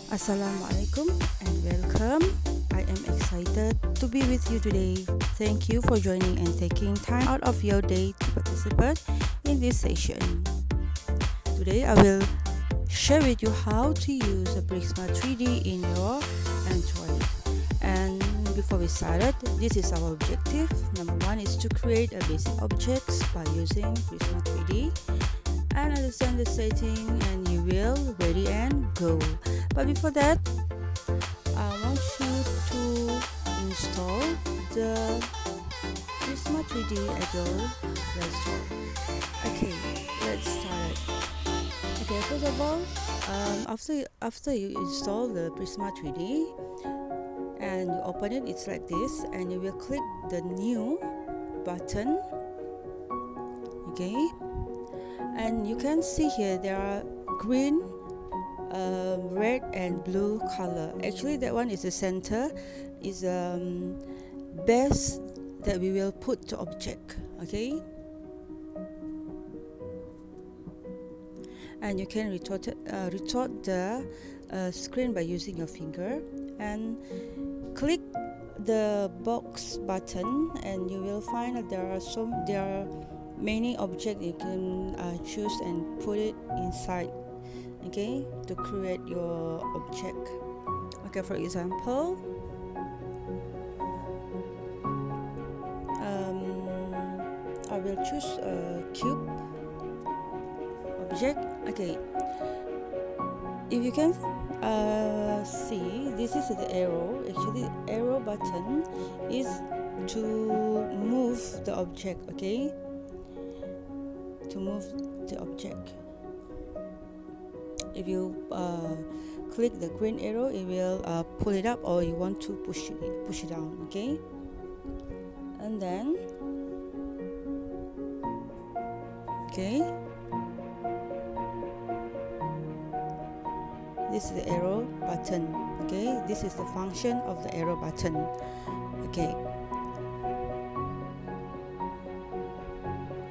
Assalamualaikum and welcome. I am excited to be with you today. Thank you for joining and taking time out of your day to participate in this session. Today I will share with you how to use a Prisma3D in your Android. And before we started, this is our objective. Number one is to create a basic objects by using Prisma3D and understand the setting, and you will ready and go. But before that, I want you to install the Prisma3D at your Play Store. Okay, let's start. Okay, first of all, after you install the Prisma3D and you open it, it's like this, and you will click the new button. Okay, and you can see here there are green, red and blue color. Actually that one is the center, is base that we will put the object. Okay, and you can retort the screen by using your finger and click the box button, and you will find that there are many objects you can choose and put it inside, okay, to create your object. Okay, for example, I will choose a cube object. Okay, if you can see, this is the arrow. Actually, the arrow button is to move the object. Okay, to move the object. If you click the green arrow, it will pull it up, or you want to push it down. Okay, and then this is the arrow button. Okay, this is the function of the arrow button. Okay,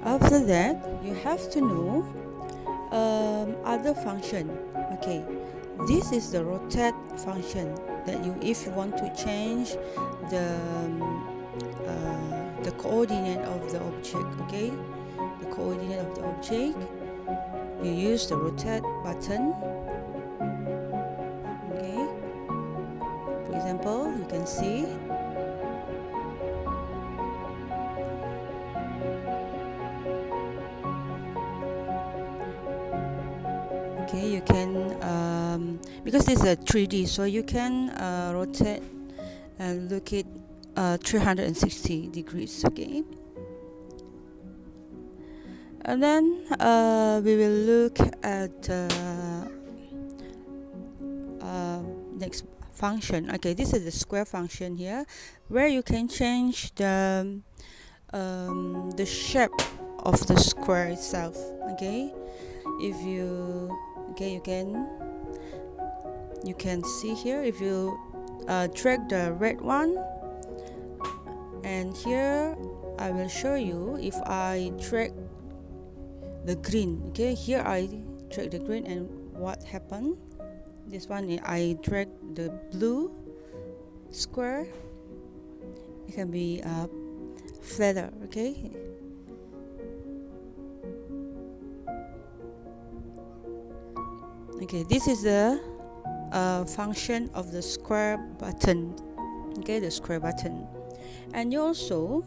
after that you have to know other function. Okay, this is the rotate function that if you want to change the coordinate of the object. Okay, the coordinate of the object, you use the rotate button. Okay, for example, you can see you can because this is a 3D, so you can rotate and look it 360 degrees. Okay, and then we will look at next function. Okay, this is the square function here, where you can change the shape of the square itself. Okay, if you you can see here, if you drag the red one, and here I will show you if I drag the green. Okay, here I drag the green, and what happened? This one I drag the blue square, it can be flatter. Okay, okay, this is the function of the square button. Okay, the square button. And you also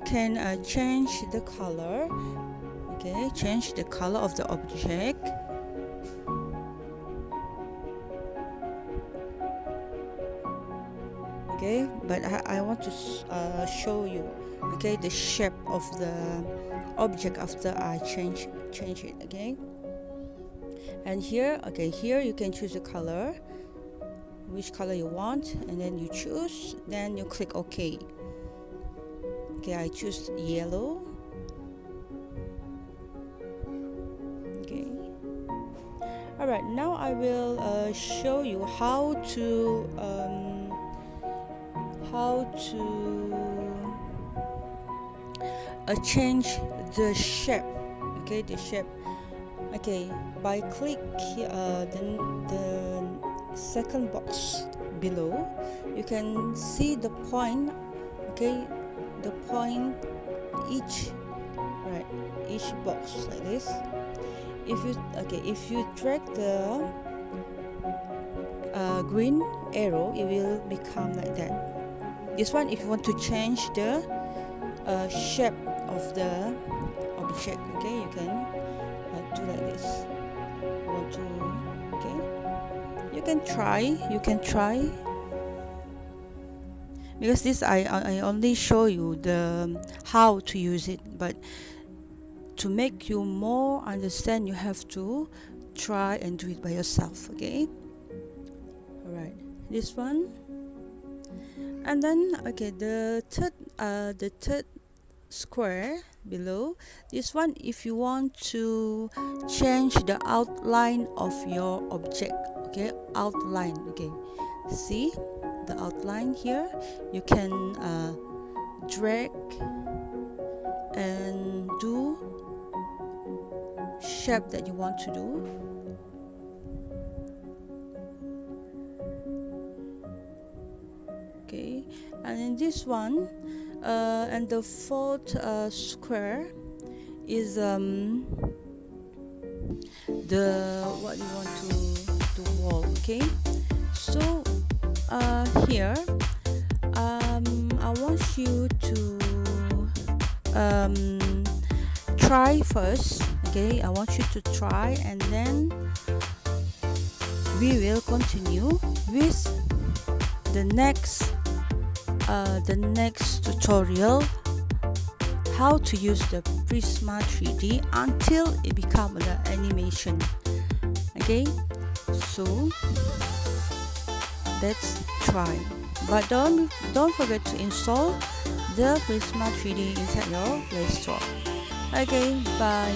can change the color. Okay, change the color of the object. Okay, but I want to show you, okay, the shape of the object after I change it. Okay, and here, here you can choose the color, which color you want, and then you choose, then you click OK. Okay, I choose yellow. Okay, all right, now I will show you how to change the shape. Okay, the shape Okay, by click the second box below, you can see the point. Okay, the point each, right, each box like this. If you drag the green arrow, it will become like that. This one, if you want to change the shape of the object, okay, you can do like this. You want to, okay, you can try, because this I only show you the how to use it, but to make you more understand, you have to try and do it by yourself. Okay, all right, this one. And then, okay, the third square below, this one, if you want to change the outline of your object, okay, outline, okay, see the outline here, you can drag and do shape that you want to do. Okay, and in this one, and the fourth square is the what you want to wall. Okay, so here I want you to try first. Okay, I want you to try, and then we will continue with the next tutorial, how to use the Prisma 3D until it becomes the animation. Okay, so let's try, but don't forget to install the Prisma 3D inside your Play Store. Okay, bye.